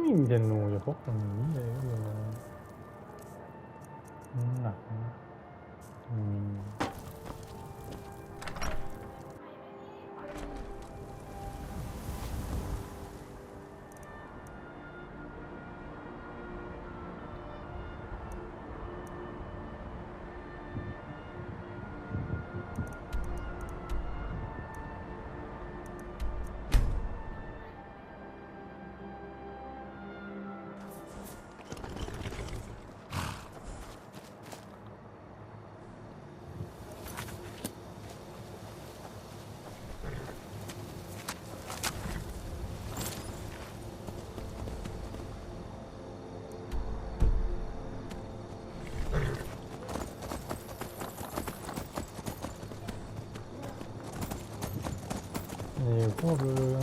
ไม่มีธนูจะพกตรงนี้เลยหนักนะนี่พวกเรือ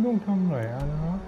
ต้องทำหน่อยนะครับ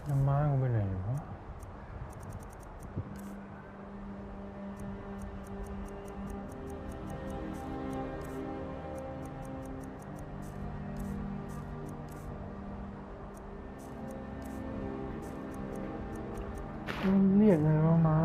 น้ำม้ากูไปไหนวะมันเรียกไงวะม้า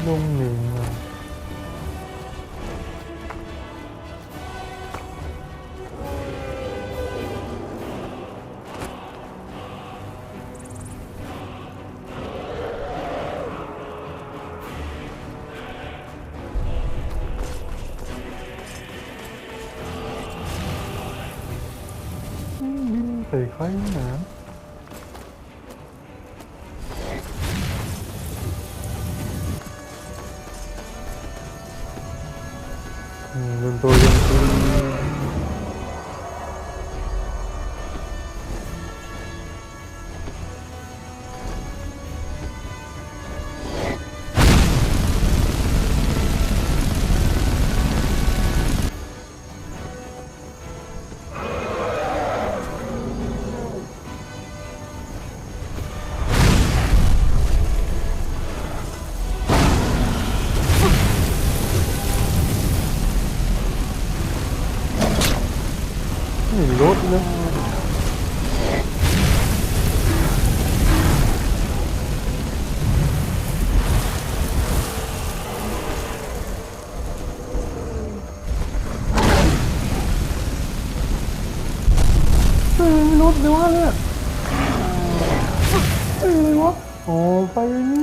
ลงหนึ่งอ่ะบินใส่ใครนะโดนตัวยังตีไม่ลดเลยไม่ลดเลยวะเนี่ยเลยวะโอ้ไปนี่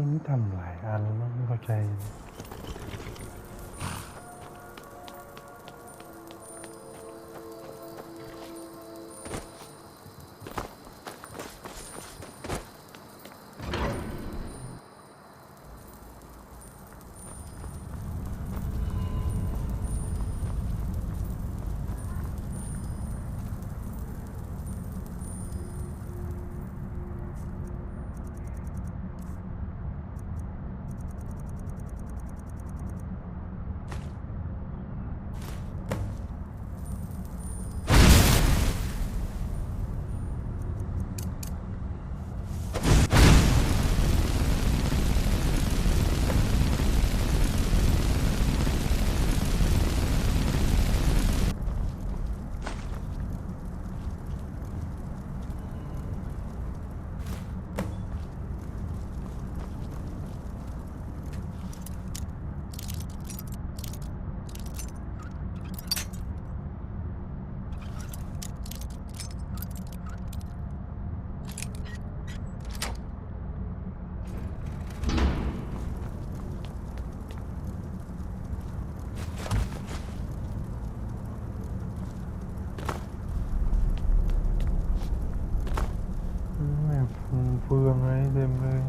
นี่ทำหลายอันไม่เข้าใจ เฟืองอะไรเต็มเลย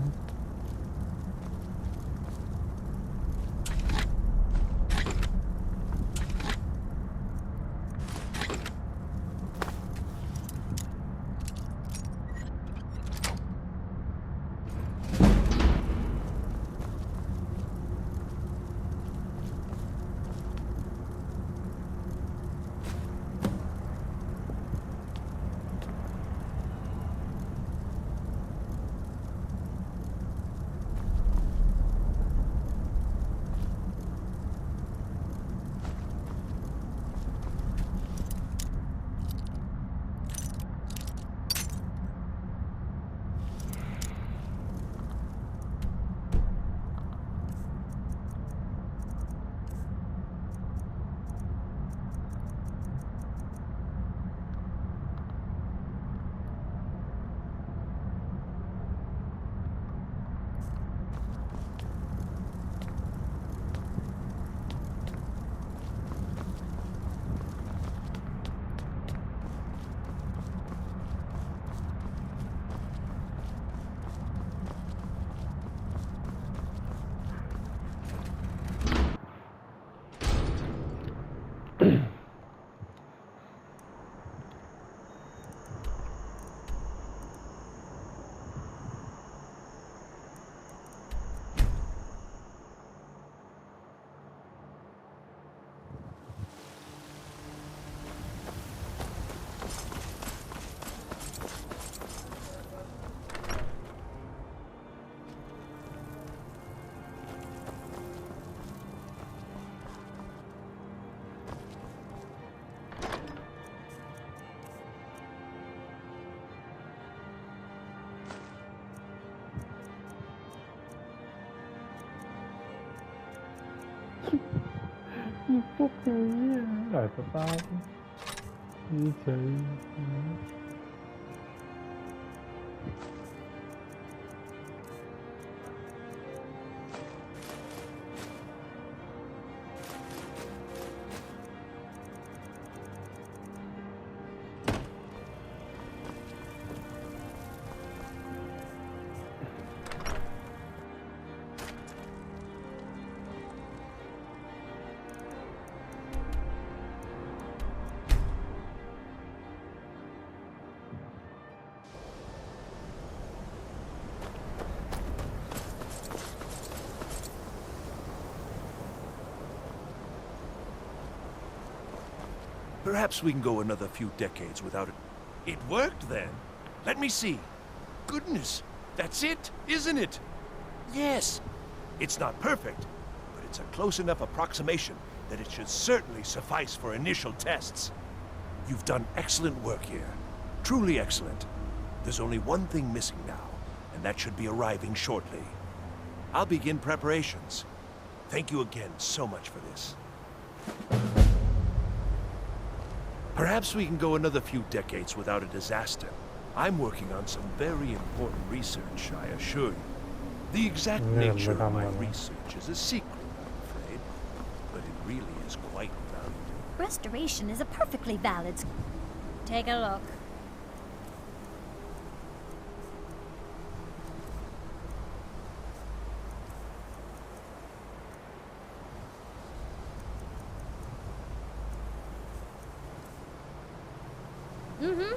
พวกไอ้เนี่ยอาจจะตายเฉย Perhaps we can go another few decades without it. It worked then. Let me see. Goodness, that's it, isn't it? Yes. It's not perfect, but it's a close enough approximation that it should certainly suffice for initial tests. You've done excellent work here. Truly excellent. There's only one thing missing now, and that should be arriving shortly. I'll begin preparations. Thank you again so much for this. Perhaps we can go another few decades without a disaster. I'm working on some very important research, I assure you. The exact nature of my research is a secret, I'm afraid, but it really is quite valuable. Restoration is a perfectly valid... Take a look. Mm-hmm.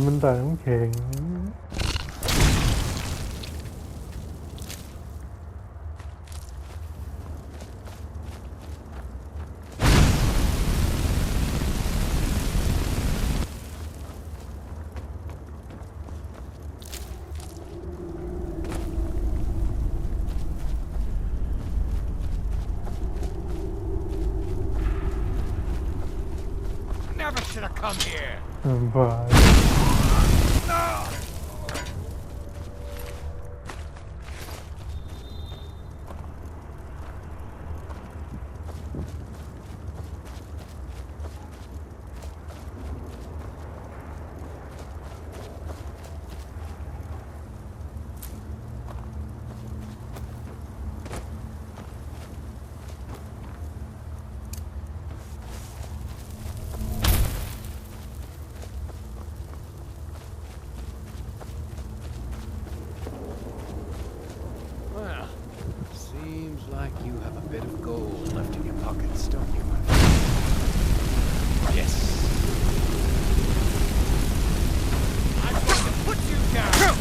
Mình tài nó kèn. Never should have come here. Và Well, seems like you have a bit of gold left in your pockets, don't you, my friend? Yes. I'm going to put you down!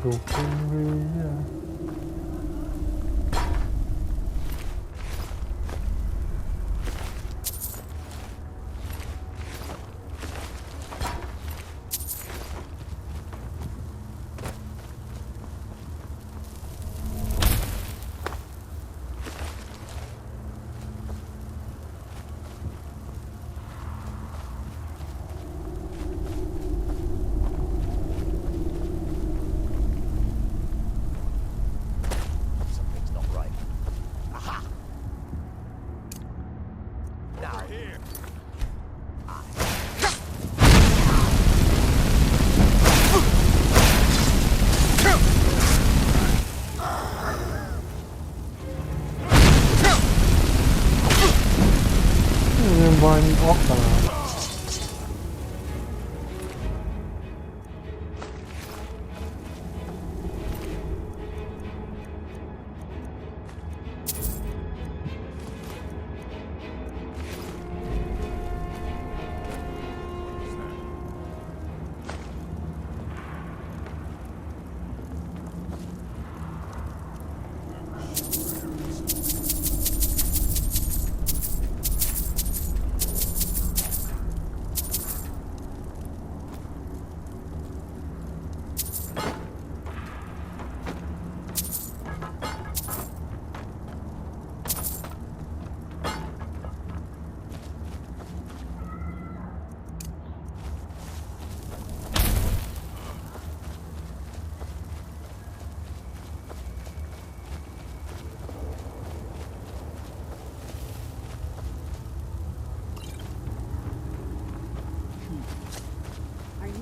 đồ công vi à.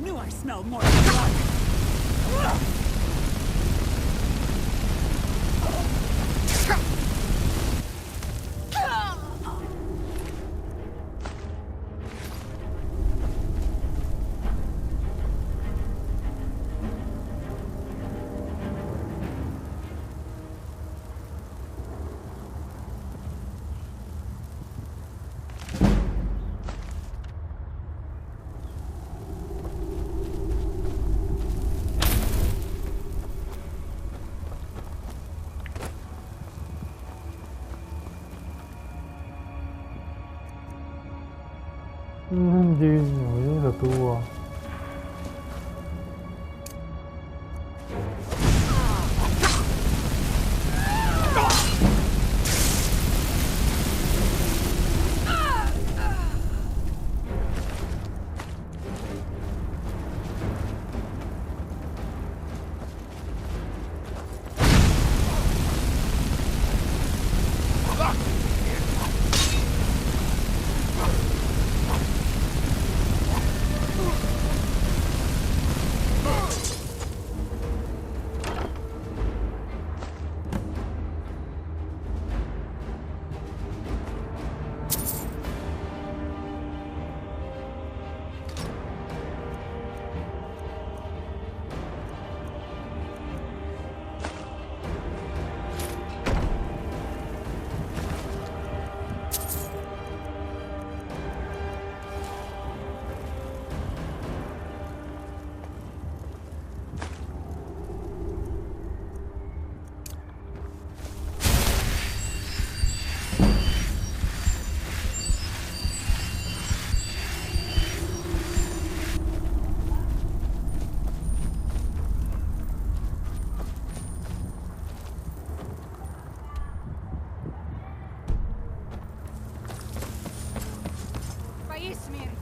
knew I smelled more than blood.ยืนอยู่ไม่ใช่ศัตรูอ่ะ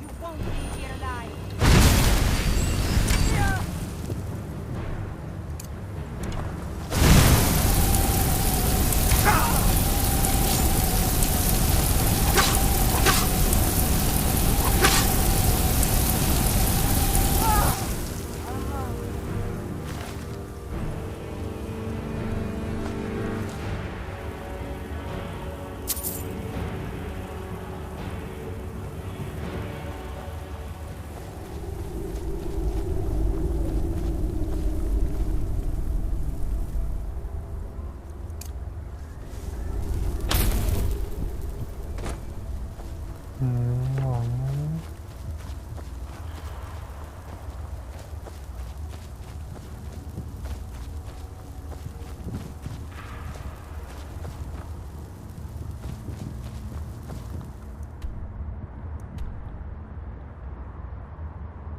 You won't be here alive.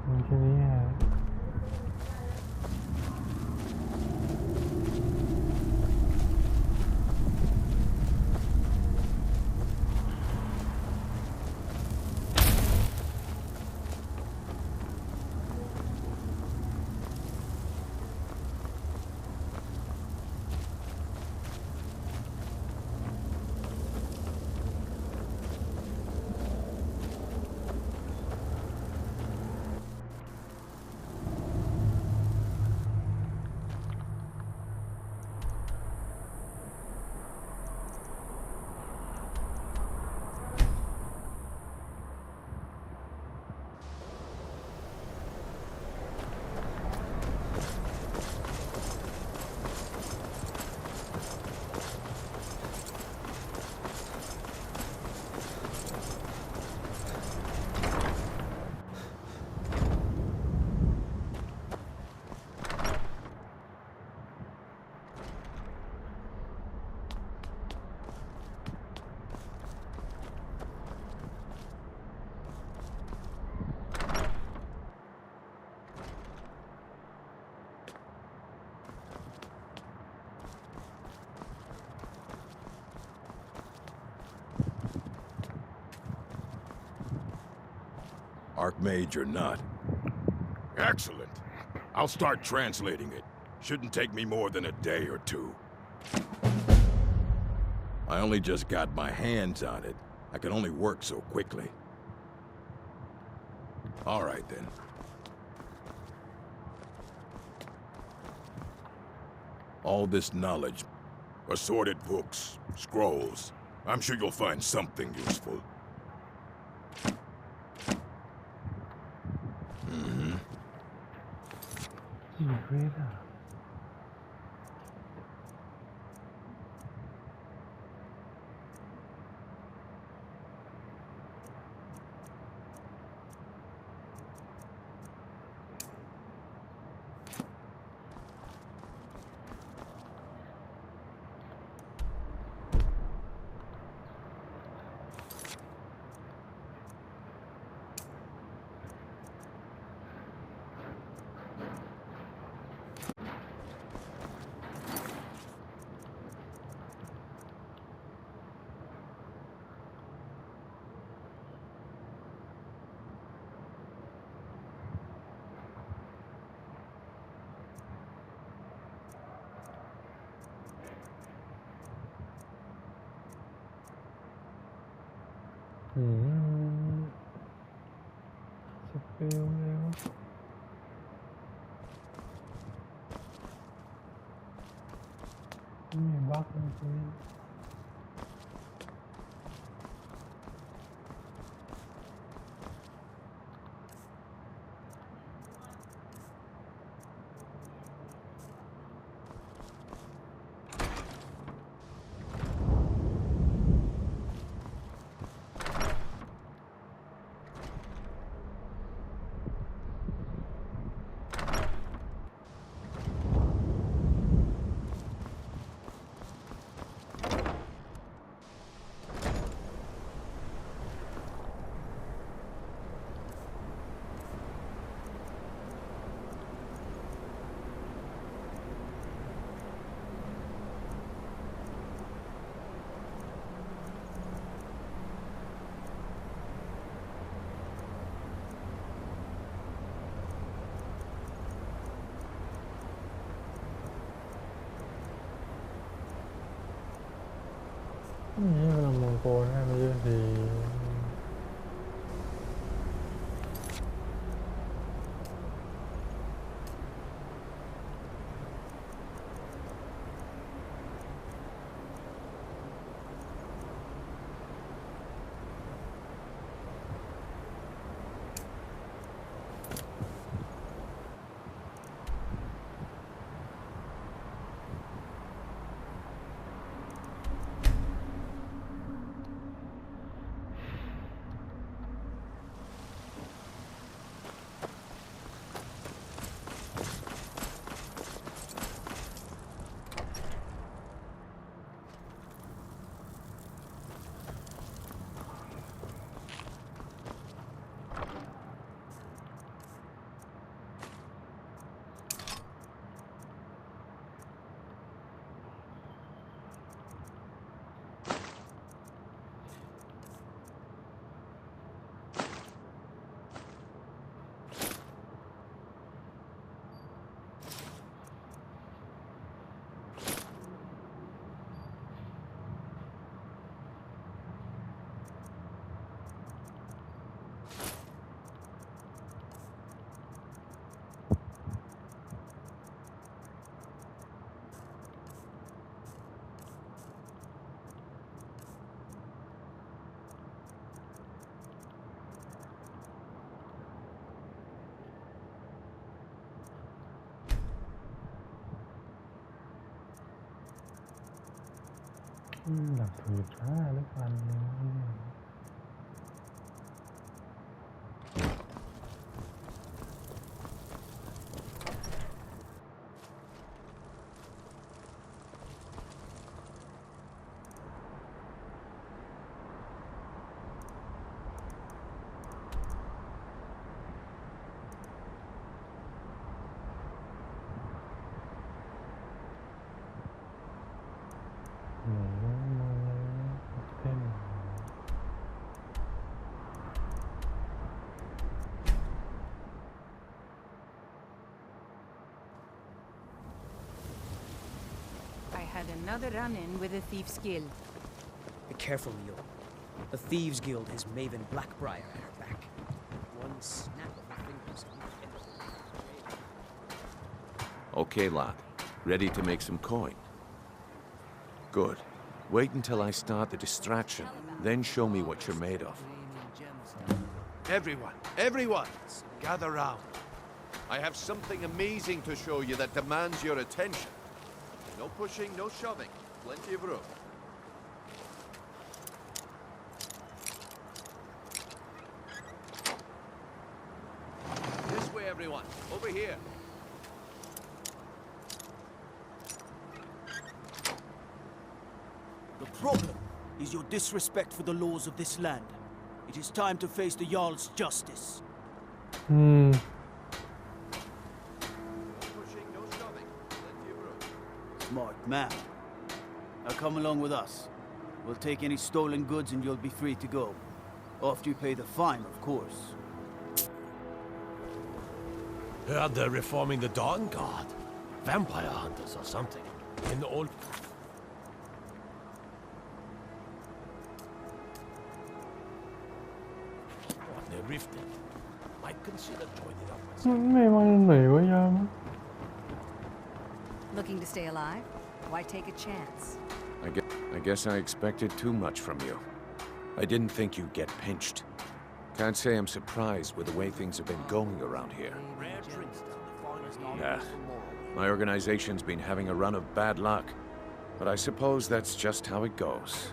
มันแค่นี้อ่ะ Archmage or not. Excellent. I'll start translating it. Shouldn't take me more than a day or two. I only just got my hands on it. I can only work so quickly. All right, then. All this knowledge, assorted books, scrolls. I'm sure you'll find something useful.ชีวิตอ่ะอืมสเปลแล้วนี่บักจริงนี่กำลังมองโกนให้มันเยอะดีหลักถูกช้าแล้วกันนี้ Had another run-in with the Thieves Guild. Be careful, Leo. The Thieves Guild has Maven Blackbriar at her back. One snap of her fingers. Okay, lad. Ready to make some coin? Good. Wait until I start the distraction, then show me what you're made of. Everyone, gather round. I have something amazing to show you that demands your attention. No pushing, no shoving. Plenty of room. This way, everyone. Over here. The problem is your disrespect for the laws of this land. It is time to face the Jarl's justice. Hmm. Pushing, no shoving. Plenty of room. Smart man. Now come along with us. We'll take any stolen goods and you'll be free to go. After you pay the fine, of course. Heard they're reforming the Dawn Guard. Vampire hunters or something. In the old... What, they're rifting. Might consider joining up myself. ไม่มาไหนวะยาม Looking to stay alive? Why take a chance? I guess I expected too much from you. I didn't think you'd get pinched. Can't say I'm surprised with the way things have been going around here. Nah, my organization's been having a run of bad luck. But I suppose that's just how it goes.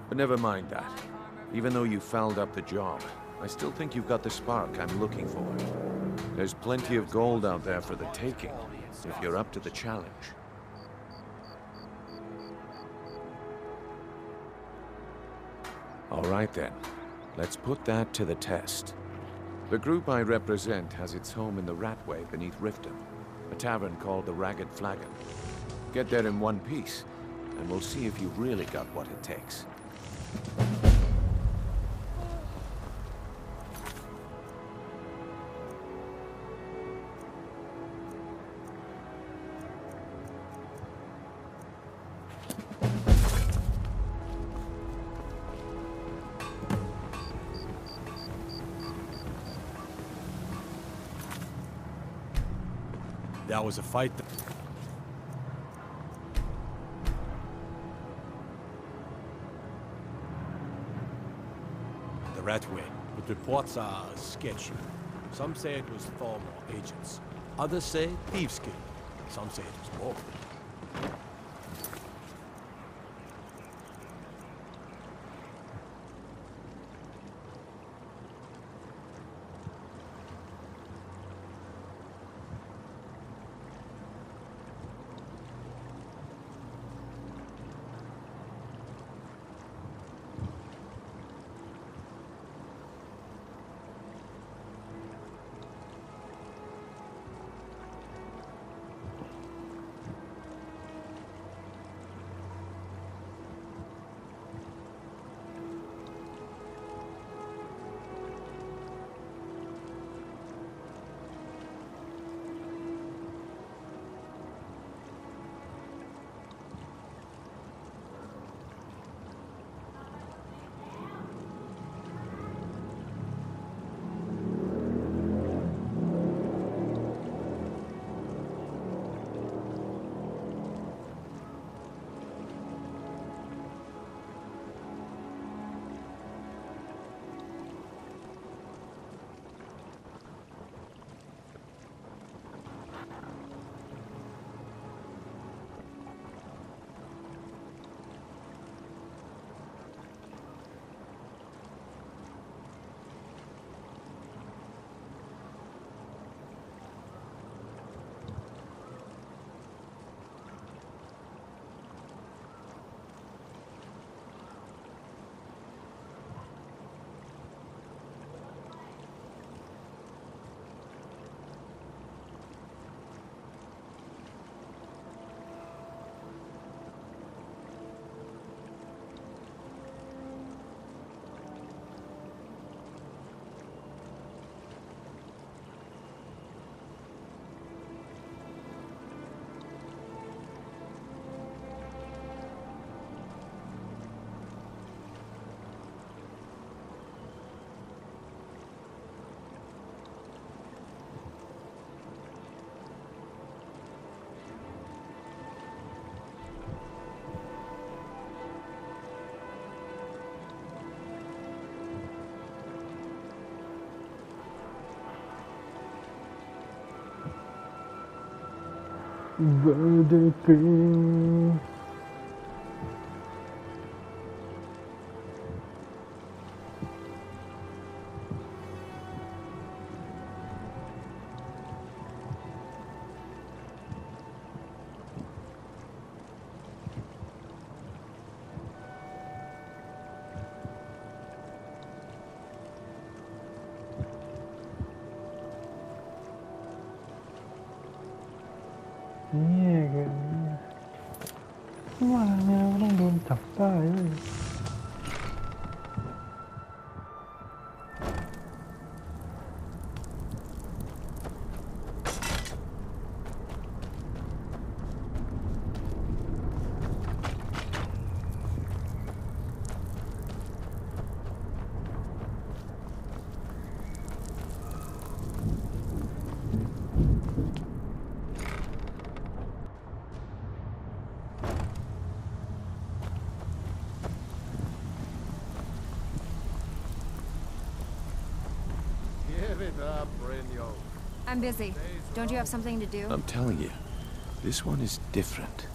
But never mind that. Even though you fouled up the job, I still think you've got the spark I'm looking for. There's plenty of gold out there for the taking, if you're up to the challenge. All right then, let's put that to the test. The group I represent has its home in the Ratway beneath Riften, a tavern called the Ragged Flagon. Get there in one piece, and we'll see if you've really got what it takes. There was a fight. The Ratway, but reports are sketchy. Some say it was former agents. Others say Thieves Guild. Some say it was more. Verdict.เนี่ยคือว่าแล้วต้องโดนจับได้เลย Give it up, Brynjo. I'm busy. Don't you have something to do? I'm telling you, this one is different.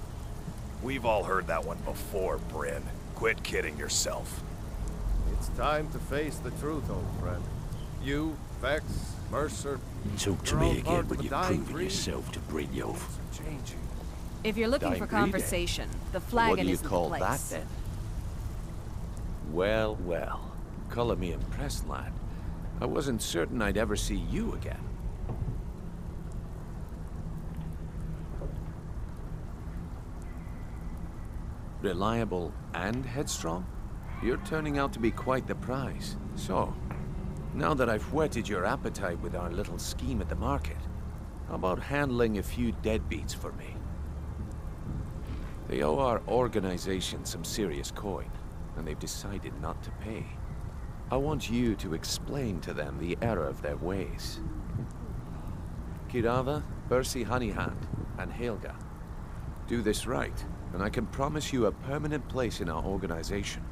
We've all heard that one before, Bryn. Quit kidding yourself. It's time to face the truth, old friend. You, Vex, Mercer... Talk to you're me all again part when of a you've dying proven breed. yourself to Brynjolf. Changing. If you're looking Dying for breed, eh? conversation, the What flagon do you isn't call the that, place. then? Well, well. Color me impressed, lad. I wasn't certain I'd ever see you again. Reliable and headstrong? You're turning out to be quite the prize. So, now that I've whetted your appetite with our little scheme at the market, how about handling a few deadbeats for me? They owe our organization some serious coin, and they've decided not to pay. I want you to explain to them the error of their ways. Kirava, Percy Honeyhand, and Helga. Do this right, and I can promise you a permanent place in our organization.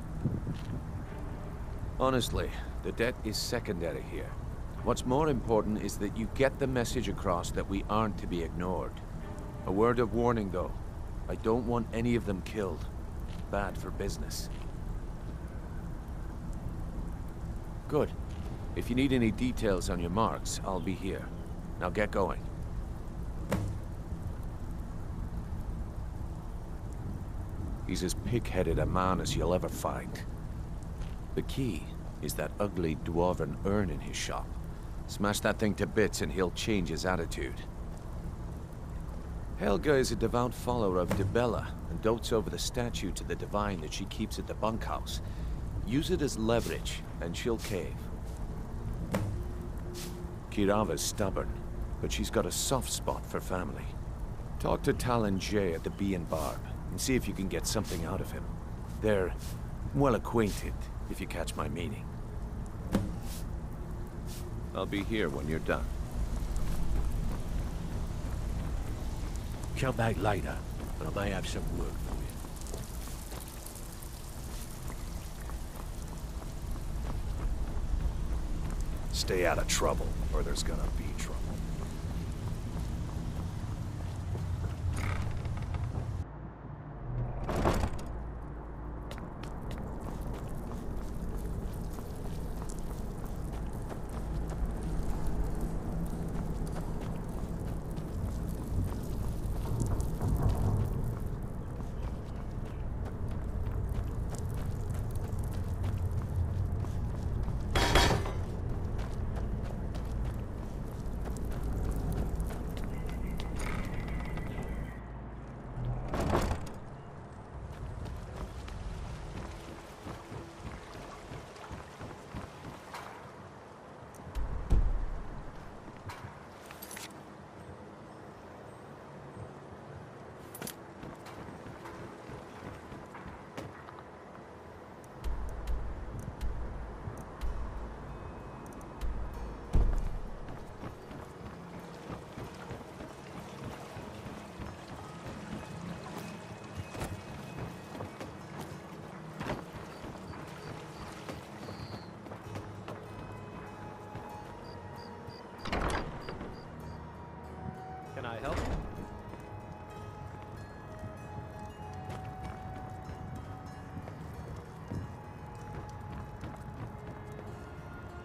Honestly, the debt is secondary here. What's more important is that you get the message across that we aren't to be ignored. A word of warning, though. I don't want any of them killed. Bad for business. Good. If you need any details on your marks, I'll be here. Now get going. He's as pig-headed a man as you'll ever find. The key is that ugly dwarven urn in his shop. Smash that thing to bits and he'll change his attitude. Helga is a devout follower of Dibella and dotes over the statue to the divine that she keeps at the bunkhouse. Use it as leverage, and she'll cave. Kirava's stubborn, but she's got a soft spot for family. Talk to Talon Jay at the Bee and Barb, and see if you can get something out of him. They're well acquainted, if you catch my meaning. I'll be here when you're done. Come back later, and I may have some work for you. Stay out of trouble, or there's gonna be trouble.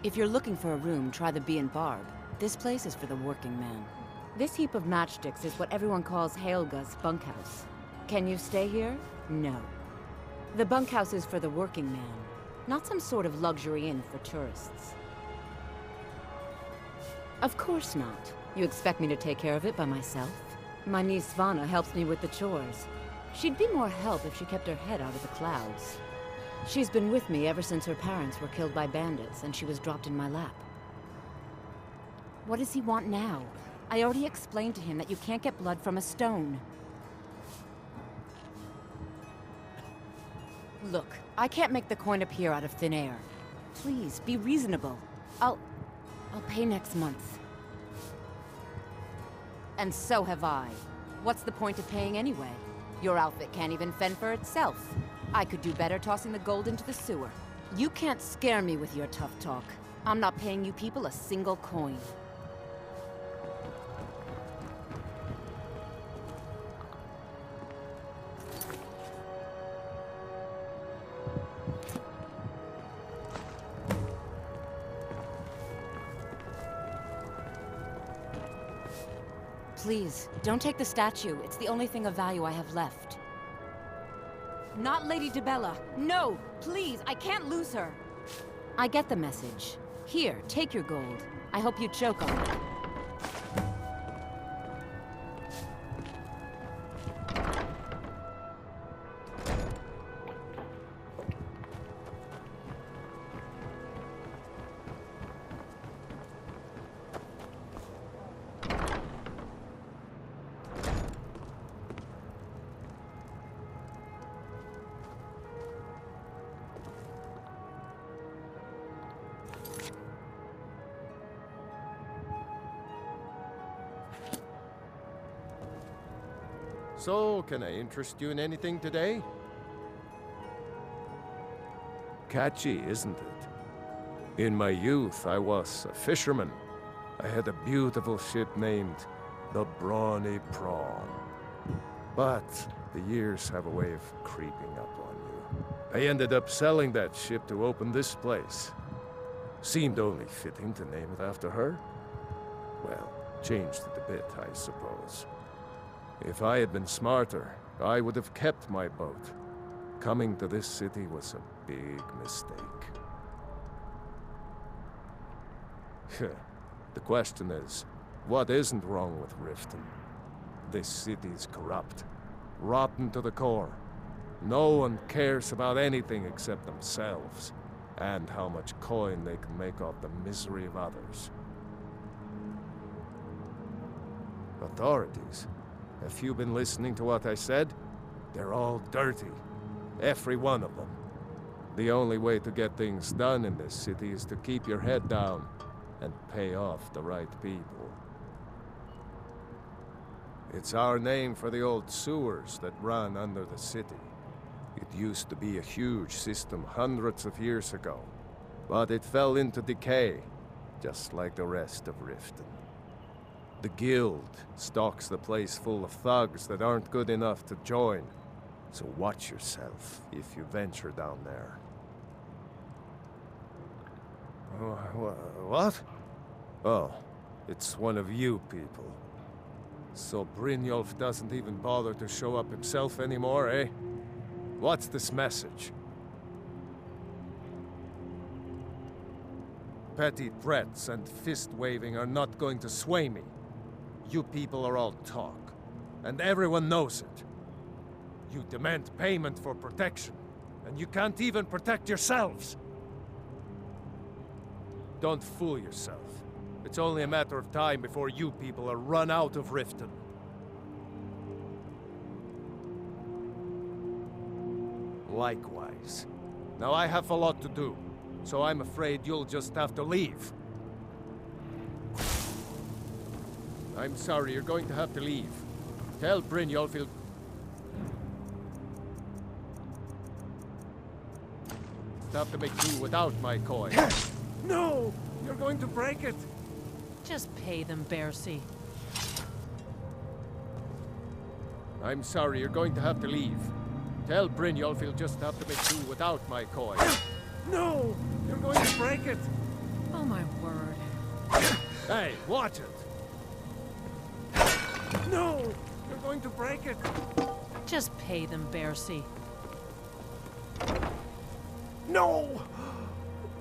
If you're looking for a room, try the Bee and Barb. This place is for the working man. This heap of matchsticks is what everyone calls Helga's bunkhouse. Can you stay here? No. The bunkhouse is for the working man, not some sort of luxury inn for tourists. Of course not. You expect me to take care of it by myself? My niece Svana helps me with the chores. She'd be more help if she kept her head out of the clouds. She's been with me ever since her parents were killed by bandits and she was dropped in my lap. What does he want now? I already explained to him that you can't get blood from a stone. Look, I can't make the coin appear out of thin air. Please, be reasonable. I'll pay next month. And so have I. What's the point of paying anyway? Your outfit can't even fend for itself. I could do better tossing the gold into the sewer. You can't scare me with your tough talk. I'm not paying you people a single coin. Please, don't take the statue. It's the only thing of value I have left. Not Lady DeBella. No! Please, I can't lose her! I get the message. Here, take your gold. I hope you choke on it. So, can I interest you in anything today? Catchy, isn't it? In my youth, I was a fisherman. I had a beautiful ship named the Brawny Prawn. But the years have a way of creeping up on you. I ended up selling that ship to open this place. Seemed only fitting to name it after her. Well, changed it a bit, I suppose. If I had been smarter, I would have kept my boat. Coming to this city was a big mistake. The question is, what isn't wrong with Riften? This city's corrupt, rotten to the core. No one cares about anything except themselves, and how much coin they can make off the misery of others. Authorities? Have you been listening to what I said? They're all dirty. Every one of them. The only way to get things done in this city is to keep your head down and pay off the right people. It's our name for the old sewers that run under the city. It used to be a huge system hundreds of years ago, but it fell into decay, just like the rest of Riften. The guild stocks the place full of thugs that aren't good enough to join, so watch yourself if you venture down there. What? Oh, it's one of you people. So Brynjolf doesn't even bother to show up himself anymore, eh? What's this message? Petty threats and fist-waving are not going to sway me. You people are all talk, and everyone knows it. You demand payment for protection, and you can't even protect yourselves. Don't fool yourself. It's only a matter of time before you people are run out of Riften. Likewise. Now I have a lot to do, so I'm afraid you'll just have to leave. I'm sorry, you're going to have to leave. Tell Brynjolf he'll... have to make do without my coin. No! You're going to break it! Just pay them, Bercy. I'm sorry, you're going to have to leave. Tell Brynjolf he'll just have to make do without my coin. No! You're going to break it! Oh my word. Hey, watch it! No! You're going to break it! Just pay them, Bercy. No!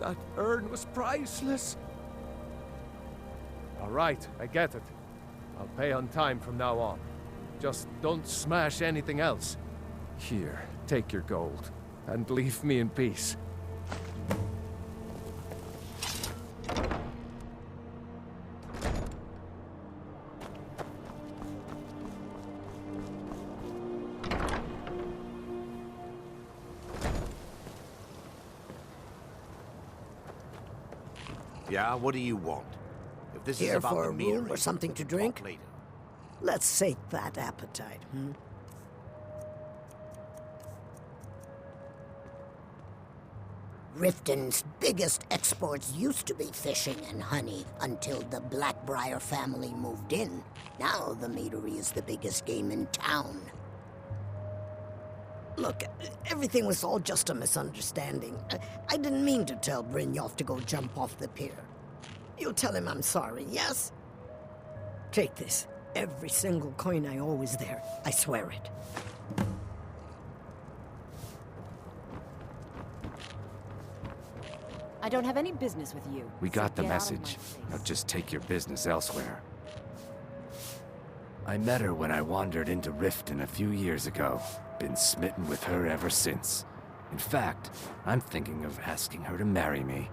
That urn was priceless. All right, I get it. I'll pay on time from now on. Just don't smash anything else. Here, take your gold, and leave me in peace. Yeah, what do you want? If this is Here about for the a room metery, or something to we'll drink? talk later. Let's sate that appetite, Riften's biggest exports used to be fishing and honey until the Blackbriar family moved in. Now the meadery is the biggest game in town. Look, everything was all just a misunderstanding. I didn't mean to tell Brynjolf to go jump off the pier. You'll tell him I'm sorry, yes? Take this. Every single coin I owe is there. I swear it. I don't have any business with you. We so got the get out of message. my face. Now just take your business elsewhere. I met her when I wandered into Riften a few years ago. Been smitten with her ever since. In fact, I'm thinking of asking her to marry me.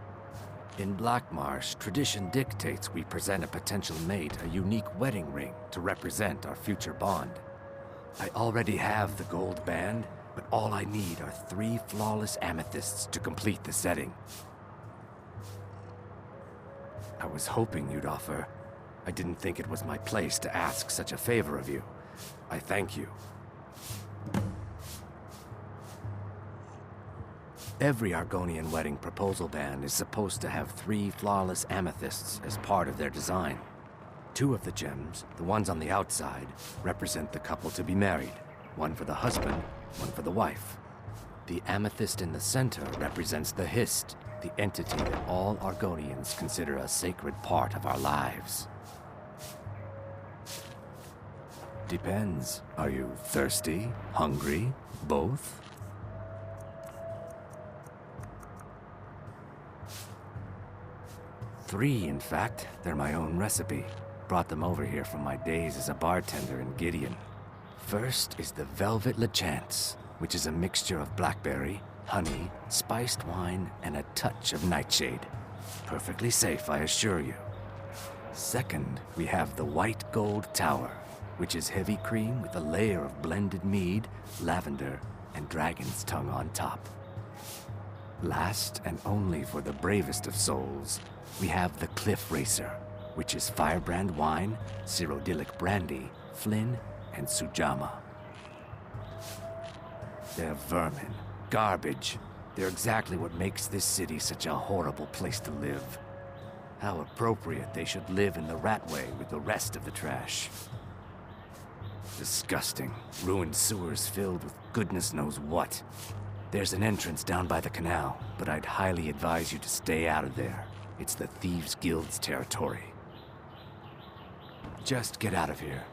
In Blackmarsh, tradition dictates we present a potential mate a unique wedding ring to represent our future bond. I already have the gold band, but all I need are 3 flawless amethysts to complete the setting. I was hoping you'd offer. I didn't think it was my place to ask such a favor of you. I thank you. Every Argonian wedding proposal band is supposed to have 3 flawless amethysts as part of their design. 2 of the gems, the ones on the outside, represent the couple to be married. One for the husband, one for the wife. The amethyst in the center represents the Hist, the entity that all Argonians consider a sacred part of our lives. Depends. Are you thirsty? Hungry? Both? Three, in fact. They're my own recipe. Brought them over here from my days as a bartender in Gideon. First is the Velvet Lechance, which is a mixture of blackberry, honey, spiced wine, and a touch of nightshade. Perfectly safe, I assure you. Second, we have the White Gold Tower, which is heavy cream with a layer of blended mead, lavender, and dragon's tongue on top. Last, and only for the bravest of souls, we have the Cliff Racer, which is firebrand wine, Cyrodiilic brandy, Flynn, and Sujamma. They're vermin, garbage. They're exactly what makes this city such a horrible place to live. How appropriate they should live in the Ratway with the rest of the trash. Disgusting. Ruined sewers filled with goodness knows what. There's an entrance down by the canal, but I'd highly advise you to stay out of there. It's the Thieves Guild's territory. Just get out of here.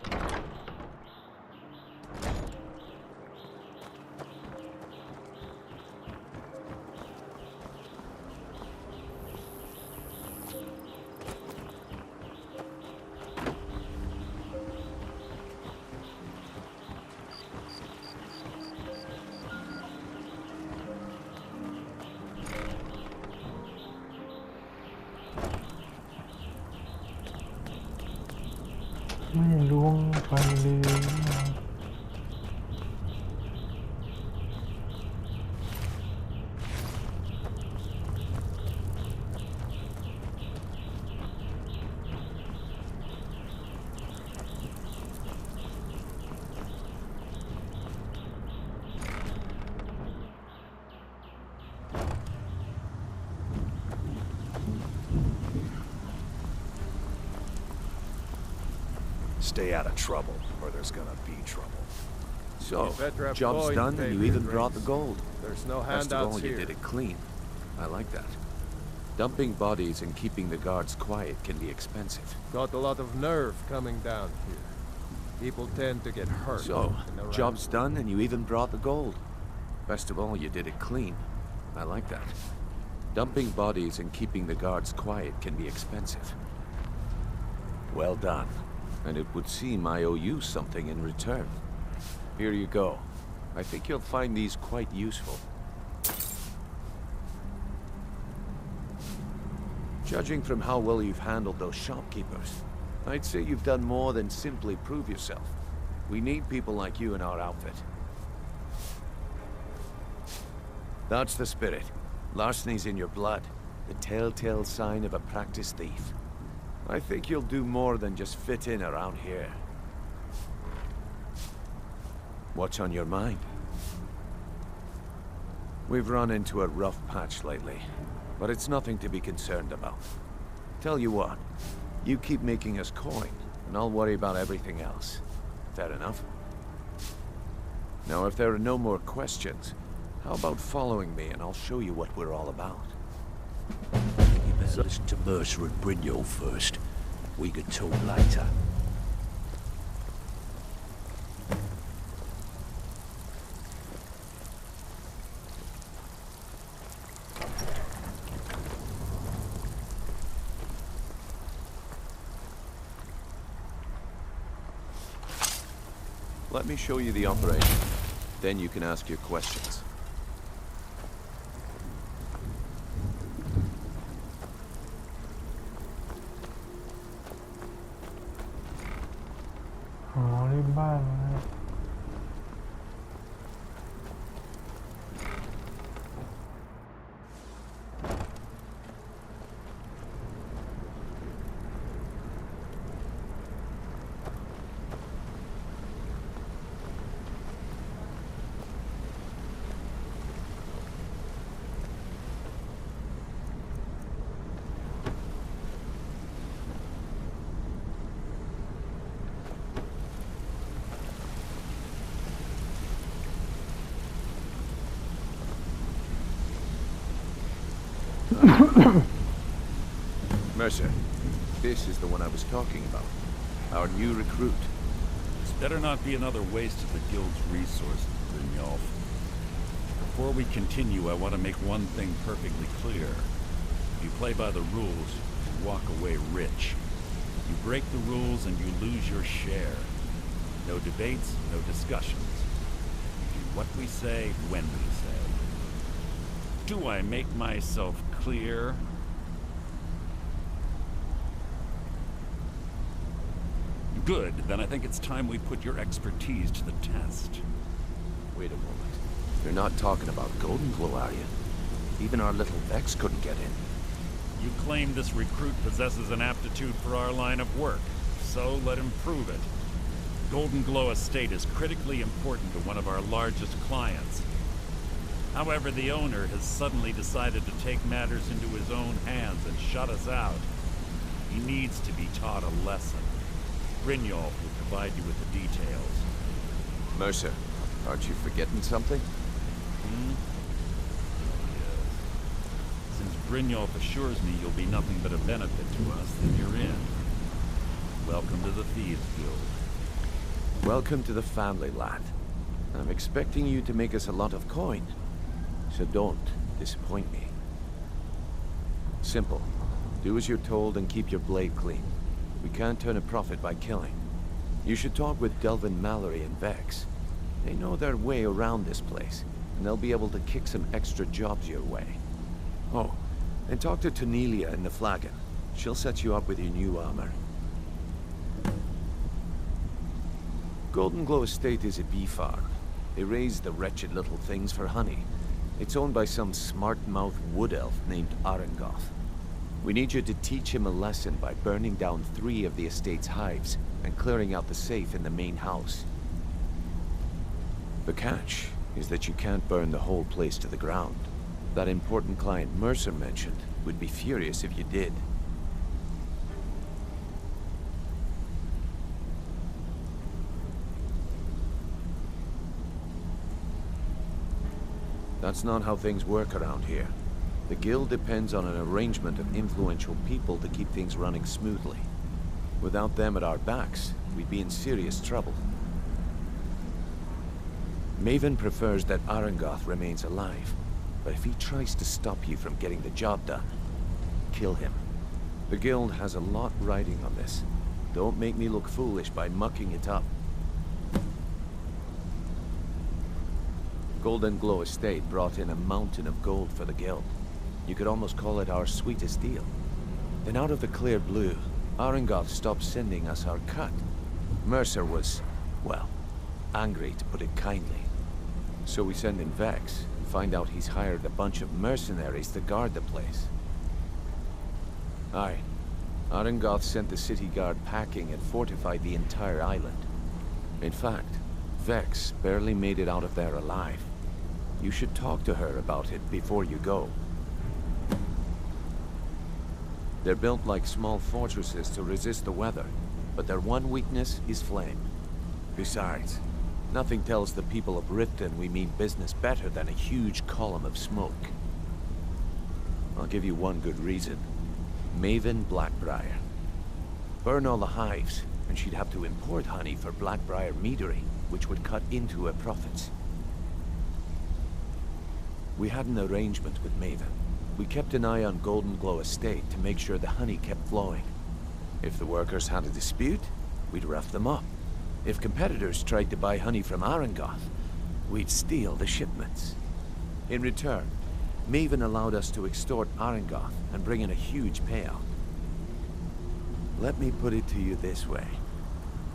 Stay out of trouble, or there's gonna be trouble. So, better have job's boys done pay and you for even your brought the drinks. gold. There's no Best of handouts all, you here. did it clean. I like that. Dumping bodies and keeping the guards quiet can be expensive. Got a lot of nerve coming down here. People tend to get hurt. So, job's done and you even brought the gold. Best of all, you did it clean. I like that. Dumping bodies and keeping the guards quiet can be expensive. Well done. And it would seem I owe you something in return. Here you go. I think you'll find these quite useful. Judging from how well you've handled those shopkeepers, I'd say you've done more than simply prove yourself. We need people like you in our outfit. That's the spirit. Larceny's in your blood. The telltale sign of a practiced thief. I think you'll do more than just fit in around here. What's on your mind? We've run into a rough patch lately, but it's nothing to be concerned about. Tell you what, you keep making us coin, and I'll worry about everything else. Fair enough? Now, if there are no more questions, how about following me and I'll show you what we're all about? You better listen to Mercer and Brynjolf first. We can talk later. Let me show you the operation. Then you can ask your questions. Mercer, this is the one I was talking about. Our new recruit. This better not be another waste of the guild's resources, Brynjolf. Before we continue, I want to make one thing perfectly clear. If you play by the rules, you walk away rich. You break the rules and you lose your share. No debates, no discussions. We do what we say, when we say. Do I make myself clear? Good, then I think it's time we put your expertise to the test. Wait a moment. You're not talking about Golden Glow, are you? Even our little Vex couldn't get in. You claim this recruit possesses an aptitude for our line of work, so let him prove it. Golden Glow Estate is critically important to one of our largest clients. However, the owner has suddenly decided to take matters into his own hands and shut us out. He needs to be taught a lesson. Brynjolf will provide you with the details. Mercer, aren't you forgetting something? Oh, yes. Since Brynjolf assures me you'll be nothing but a benefit to us, then you're in. Welcome to the Thieves Guild. Welcome to the family, lad. I'm expecting you to make us a lot of coin. So don't disappoint me. Simple. Do as you're told and keep your blade clean. We can't turn a profit by killing. You should talk with Delvin Mallory and Vex. They know their way around this place, and they'll be able to kick some extra jobs your way. Oh, and talk to Tonelia in the Flagon. She'll set you up with your new armor. Golden Glow Estate is a bee farm. They raise the wretched little things for honey. It's owned by some smart-mouthed wood elf named Arengoth. We need you to teach him a lesson by burning down 3 of the estate's hives and clearing out the safe in the main house. The catch is that you can't burn the whole place to the ground. That important client Mercer mentioned would be furious if you did. That's not how things work around here. The guild depends on an arrangement of influential people to keep things running smoothly. Without them at our backs, we'd be in serious trouble. Maven prefers that Arangoth remains alive, but if he tries to stop you from getting the job done, kill him. The guild has a lot riding on this. Don't make me look foolish by mucking it up. Golden Glow Estate brought in a mountain of gold for the guild. You could almost call it our sweetest deal. Then out of the clear blue, Arangoth stopped sending us our cut. Mercer was, well, angry to put it kindly. So we send in Vex and find out he's hired a bunch of mercenaries to guard the place. Aye. Arangoth sent the city guard packing and fortified the entire island. In fact, Vex barely made it out of there alive. You should talk to her about it before you go. They're built like small fortresses to resist the weather, but their one weakness is flame. Besides, nothing tells the people of Riften we mean business better than a huge column of smoke. I'll give you one good reason. Maven Blackbriar. Burn all the hives, and she'd have to import honey for Blackbriar meadery, which would cut into her profits. We had an arrangement with Maven. We kept an eye on Golden Glow Estate to make sure the honey kept flowing. If the workers had a dispute, we'd rough them up. If competitors tried to buy honey from Arangoth, we'd steal the shipments. In return, Maven allowed us to extort Arangoth and bring in a huge payout. Let me put it to you this way.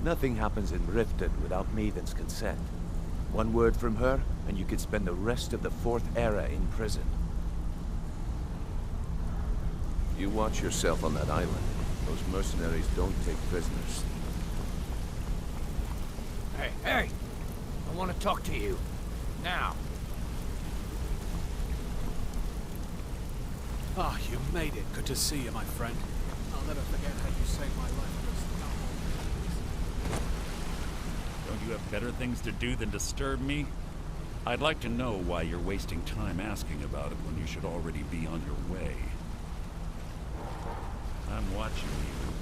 Nothing happens in Riften without Maven's consent. One word from her, and you could spend the rest of the Fourth Era in prison. You watch yourself on that island. Those mercenaries don't take prisoners. Hey, hey! I want to talk to you. Now. Ah, you made it. Good to see you, my friend. I'll never forget how you saved my life. Don't you have better things to do than disturb me? I'd like to know why you're wasting time asking about it when you should already be on your way. I'm watching you.